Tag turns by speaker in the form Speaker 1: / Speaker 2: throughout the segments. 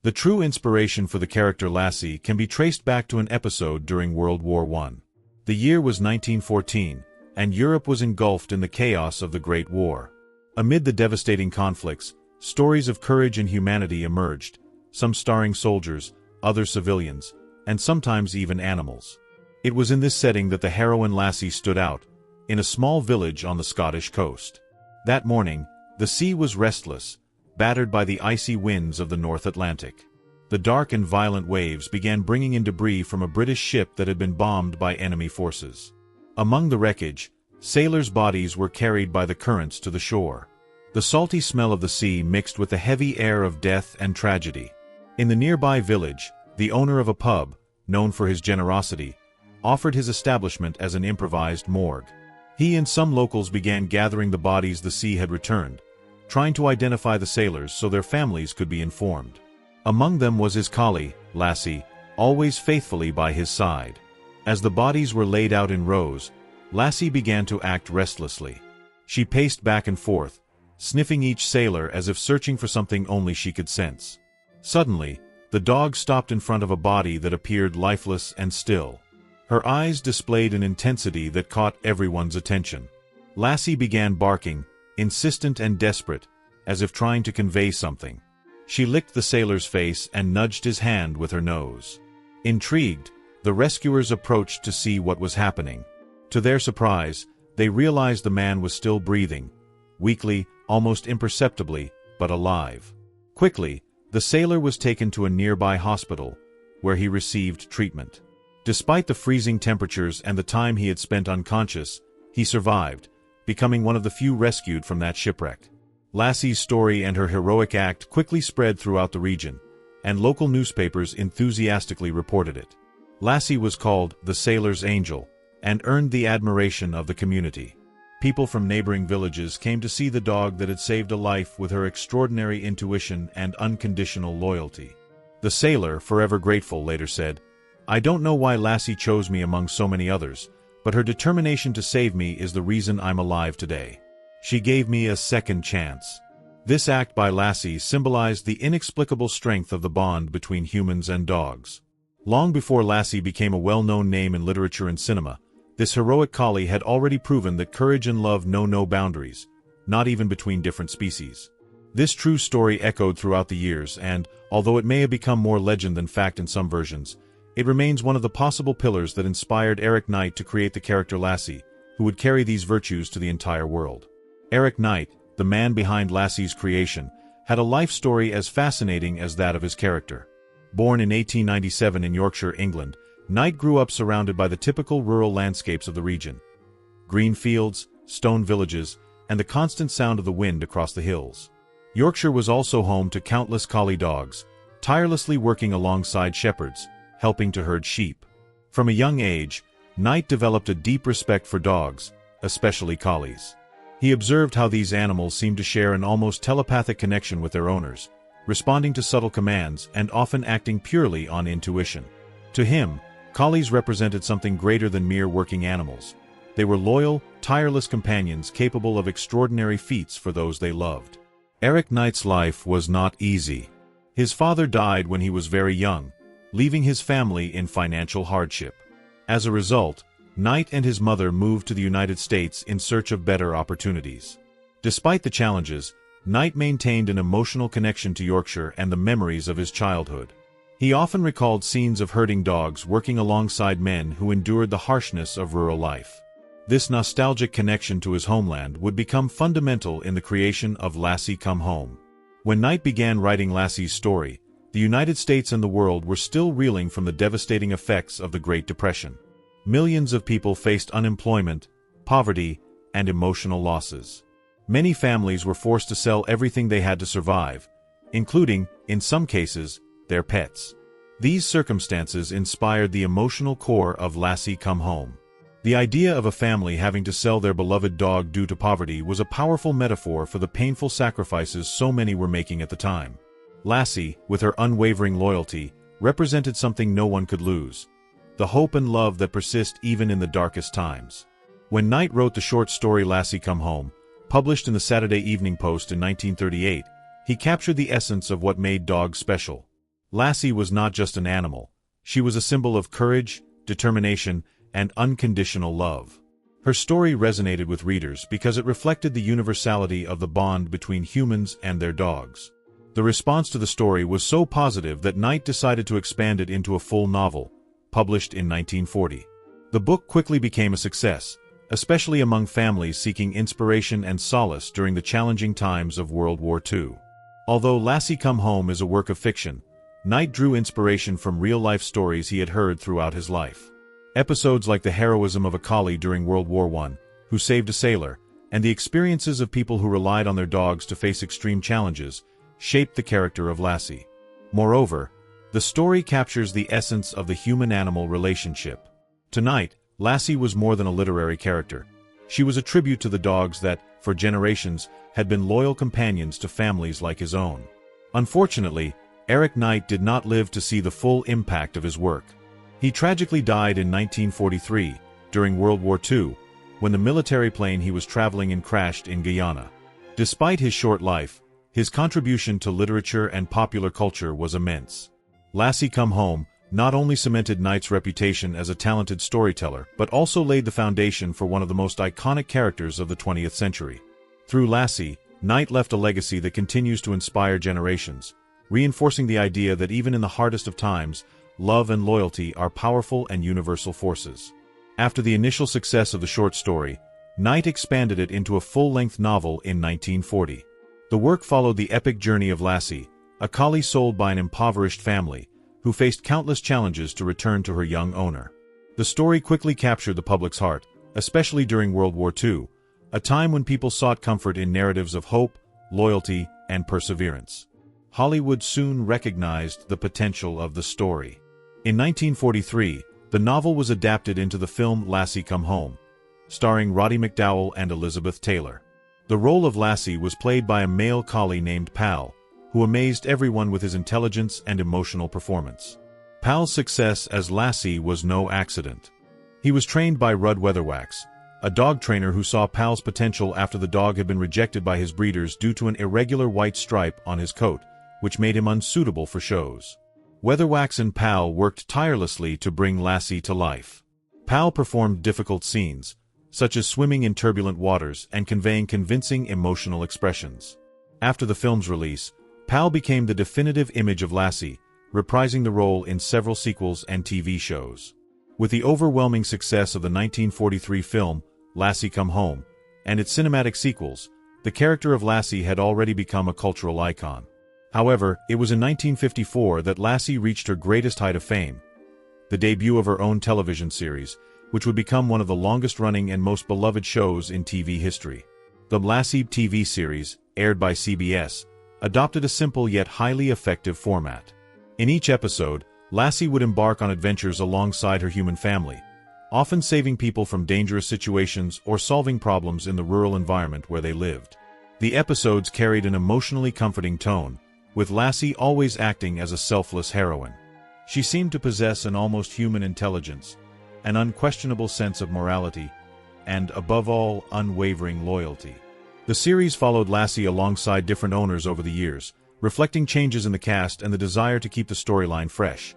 Speaker 1: The true inspiration for the character Lassie can be traced back to an episode during World War I. The year was 1914, and Europe was engulfed in the chaos of the Great War. Amid the devastating conflicts, stories of courage and humanity emerged, some starring soldiers, others civilians, and sometimes even animals. It was in this setting that the heroine Lassie stood out, in a small village on the Scottish coast. That morning, the sea was restless, battered by the icy winds of the North Atlantic. The dark and violent waves began bringing in debris from a British ship that had been bombed by enemy forces. Among the wreckage, sailors' bodies were carried by the currents to the shore. The salty smell of the sea mixed with the heavy air of death and tragedy. In the nearby village, the owner of a pub, known for his generosity, offered his establishment as an improvised morgue. He and some locals began gathering the bodies the sea had returned, trying to identify the sailors so their families could be informed. Among them was his collie, Lassie, always faithfully by his side. As the bodies were laid out in rows, Lassie began to act restlessly. She paced back and forth, sniffing each sailor as if searching for something only she could sense. Suddenly, the dog stopped in front of a body that appeared lifeless and still. Her eyes displayed an intensity that caught everyone's attention. Lassie began barking, insistent and desperate, as if trying to convey something. She licked the sailor's face and nudged his hand with her nose. Intrigued, the rescuers approached to see what was happening. To their surprise, they realized the man was still breathing, weakly, almost imperceptibly, but alive. Quickly, the sailor was taken to a nearby hospital, where he received treatment. Despite the freezing temperatures and the time he had spent unconscious, he survived, becoming one of the few rescued from that shipwreck. Lassie's story and her heroic act quickly spread throughout the region, and local newspapers enthusiastically reported it. Lassie was called the Sailor's Angel, and earned the admiration of the community. People from neighboring villages came to see the dog that had saved a life with her extraordinary intuition and unconditional loyalty. The sailor, forever grateful, later said, "I don't know why Lassie chose me among so many others, but her determination to save me is the reason I'm alive today. She gave me a second chance." This act by Lassie symbolized the inexplicable strength of the bond between humans and dogs. Long before Lassie became a well-known name in literature and cinema, this heroic collie had already proven that courage and love know no boundaries, not even between different species. This true story echoed throughout the years and, although it may have become more legend than fact in some versions, it remains one of the possible pillars that inspired Eric Knight to create the character Lassie, who would carry these virtues to the entire world. Eric Knight, the man behind Lassie's creation, had a life story as fascinating as that of his character. Born in 1897 in Yorkshire, England, Knight grew up surrounded by the typical rural landscapes of the region. Green fields, stone villages, and the constant sound of the wind across the hills. Yorkshire was also home to countless collie dogs, tirelessly working alongside shepherds, helping to herd sheep. From a young age, Knight developed a deep respect for dogs, especially collies. He observed how these animals seemed to share an almost telepathic connection with their owners, responding to subtle commands and often acting purely on intuition. To him, collies represented something greater than mere working animals. They were loyal, tireless companions capable of extraordinary feats for those they loved. Eric Knight's life was not easy. His father died when he was very young, leaving his family in financial hardship. As a result, Knight and his mother moved to the United States in search of better opportunities. Despite the challenges, Knight maintained an emotional connection to Yorkshire and the memories of his childhood. He often recalled scenes of herding dogs working alongside men who endured the harshness of rural life. This nostalgic connection to his homeland would become fundamental in the creation of Lassie Come Home. When Knight began writing Lassie's story, the United States and the world were still reeling from the devastating effects of the Great Depression. Millions of people faced unemployment, poverty, and emotional losses. Many families were forced to sell everything they had to survive, including, in some cases, their pets. These circumstances inspired the emotional core of Lassie Come Home. The idea of a family having to sell their beloved dog due to poverty was a powerful metaphor for the painful sacrifices so many were making at the time. Lassie, with her unwavering loyalty, represented something no one could lose: the hope and love that persist even in the darkest times. When Knight wrote the short story Lassie Come Home, published in the Saturday Evening Post in 1938, he captured the essence of what made dogs special. Lassie was not just an animal. She was a symbol of courage, determination, and unconditional love. Her story resonated with readers because it reflected the universality of the bond between humans and their dogs. The response to the story was so positive that Knight decided to expand it into a full novel, published in 1940. The book quickly became a success, especially among families seeking inspiration and solace during the challenging times of World War II. Although Lassie Come Home is a work of fiction, Knight drew inspiration from real-life stories he had heard throughout his life. Episodes like the heroism of a collie during World War I, who saved a sailor, and the experiences of people who relied on their dogs to face extreme challenges, shaped the character of Lassie. Moreover, the story captures the essence of the human-animal relationship. To Knight, Lassie was more than a literary character. She was a tribute to the dogs that, for generations, had been loyal companions to families like his own. Unfortunately, Eric Knight did not live to see the full impact of his work. He tragically died in 1943, during World War II, when the military plane he was traveling in crashed in Guyana. Despite his short life, his contribution to literature and popular culture was immense. Lassie Come Home not only cemented Knight's reputation as a talented storyteller, but also laid the foundation for one of the most iconic characters of the 20th century. Through Lassie, Knight left a legacy that continues to inspire generations, reinforcing the idea that even in the hardest of times, love and loyalty are powerful and universal forces. After the initial success of the short story, Knight expanded it into a full-length novel in 1940. The work followed the epic journey of Lassie, a collie sold by an impoverished family, who faced countless challenges to return to her young owner. The story quickly captured the public's heart, especially during World War II, a time when people sought comfort in narratives of hope, loyalty, and perseverance. Hollywood soon recognized the potential of the story. In 1943, the novel was adapted into the film Lassie Come Home, starring Roddy McDowall and Elizabeth Taylor. The role of Lassie was played by a male collie named Pal, who amazed everyone with his intelligence and emotional performance. Pal's success as Lassie was no accident. He was trained by Rudd Weatherwax, a dog trainer who saw Pal's potential after the dog had been rejected by his breeders due to an irregular white stripe on his coat, which made him unsuitable for shows. Weatherwax and Pal worked tirelessly to bring Lassie to life. Pal performed difficult scenes, such as swimming in turbulent waters and conveying convincing emotional expressions. After the film's release, Pal became the definitive image of Lassie, reprising the role in several sequels and TV shows. With the overwhelming success of the 1943 film, Lassie Come Home, and its cinematic sequels, the character of Lassie had already become a cultural icon. However, it was in 1954 that Lassie reached her greatest height of fame, the debut of her own television series, which would become one of the longest-running and most beloved shows in TV history. The Lassie TV series, aired by CBS, adopted a simple yet highly effective format. In each episode, Lassie would embark on adventures alongside her human family, often saving people from dangerous situations or solving problems in the rural environment where they lived. The episodes carried an emotionally comforting tone, with Lassie always acting as a selfless heroine. She seemed to possess an almost human intelligence, an unquestionable sense of morality, and, above all, unwavering loyalty. The series followed Lassie alongside different owners over the years, reflecting changes in the cast and the desire to keep the storyline fresh.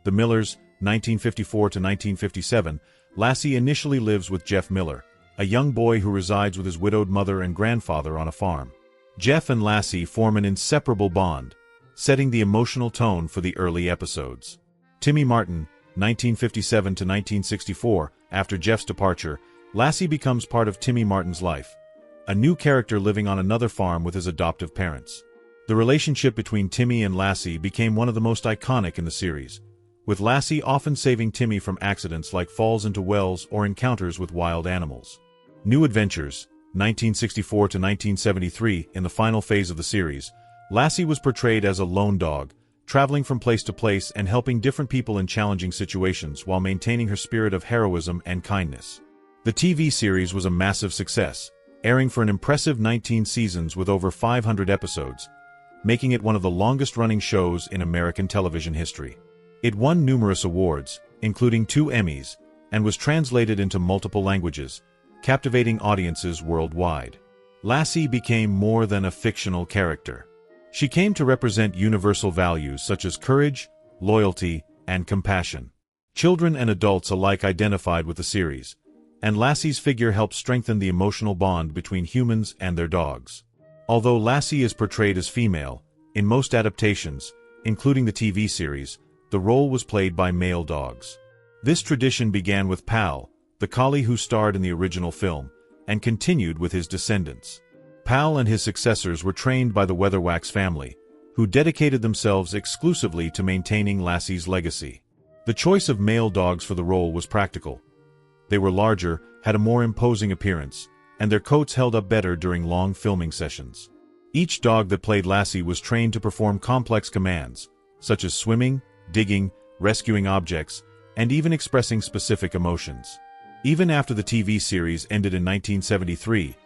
Speaker 1: The Millers, 1954 to 1957, Lassie initially lives with Jeff Miller, a young boy who resides with his widowed mother and grandfather on a farm. Jeff and Lassie form an inseparable bond, setting the emotional tone for the early episodes. Timmy Martin, 1957 to 1964, after Jeff's departure, Lassie becomes part of Timmy Martin's life, a new character living on another farm with his adoptive parents. The relationship between Timmy and Lassie became one of the most iconic in the series, with Lassie often saving Timmy from accidents like falls into wells or encounters with wild animals. New Adventures, 1964 to 1973, in the final phase of the series, Lassie was portrayed as a lone dog, traveling from place to place and helping different people in challenging situations while maintaining her spirit of heroism and kindness. The TV series was a massive success, airing for an impressive 19 seasons with over 500 episodes, making it one of the longest-running shows in American television history. It won numerous awards, including 2 Emmys, and was translated into multiple languages, captivating audiences worldwide. Lassie became more than a fictional character. She came to represent universal values such as courage, loyalty, and compassion. Children and adults alike identified with the series, and Lassie's figure helped strengthen the emotional bond between humans and their dogs. Although Lassie is portrayed as female, in most adaptations, including the TV series, the role was played by male dogs. This tradition began with Pal, the collie who starred in the original film, and continued with his descendants. Pal and his successors were trained by the Weatherwax family, who dedicated themselves exclusively to maintaining Lassie's legacy. The choice of male dogs for the role was practical. They were larger, had a more imposing appearance, and their coats held up better during long filming sessions. Each dog that played Lassie was trained to perform complex commands, such as swimming, digging, rescuing objects, and even expressing specific emotions. Even after the TV series ended in 1973,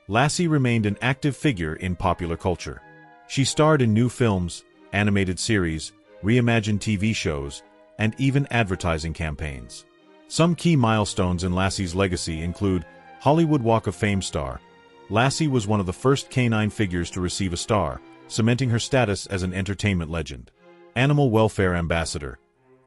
Speaker 1: Lassie remained an active figure in popular culture. She starred in new films, animated series, reimagined TV shows, and even advertising campaigns. Some key milestones in Lassie's legacy include Hollywood Walk of Fame star. Lassie was one of the first canine figures to receive a star, cementing her status as an entertainment legend. Animal welfare ambassador.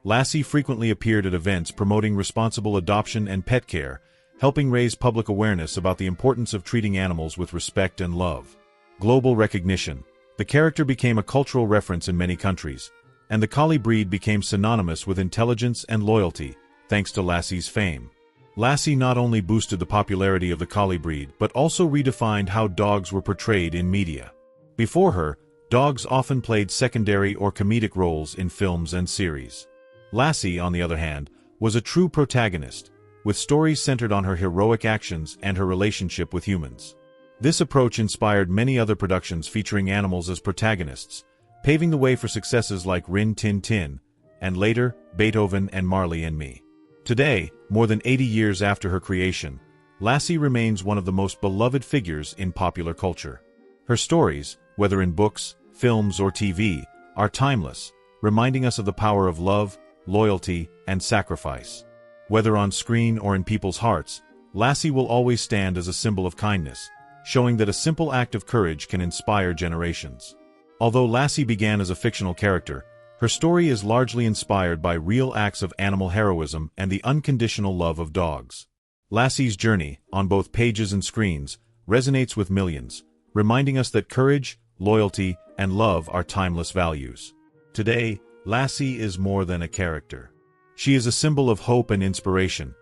Speaker 1: Lassie frequently appeared at events promoting responsible adoption and pet care, helping raise public awareness about the importance of treating animals with respect and love. Global recognition. The character became a cultural reference in many countries, and the collie breed became synonymous with intelligence and loyalty, thanks to Lassie's fame. Lassie not only boosted the popularity of the collie breed but also redefined how dogs were portrayed in media. Before her, dogs often played secondary or comedic roles in films and series. Lassie, on the other hand, was a true protagonist, with stories centered on her heroic actions and her relationship with humans. This approach inspired many other productions featuring animals as protagonists, paving the way for successes like Rin Tin Tin, and later, Beethoven and Marley and Me. Today, more than 80 years after her creation, Lassie remains one of the most beloved figures in popular culture. Her stories, whether in books, films, or TV, are timeless, reminding us of the power of love, loyalty, and sacrifice. Whether on screen or in people's hearts, Lassie will always stand as a symbol of kindness, showing that a simple act of courage can inspire generations. Although Lassie began as a fictional character, her story is largely inspired by real acts of animal heroism and the unconditional love of dogs. Lassie's journey, on both pages and screens, resonates with millions, reminding us that courage, loyalty, and love are timeless values. Today, Lassie is more than a character. She is a symbol of hope and inspiration,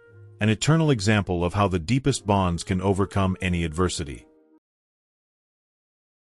Speaker 1: an eternal example of how the deepest bonds can overcome any adversity.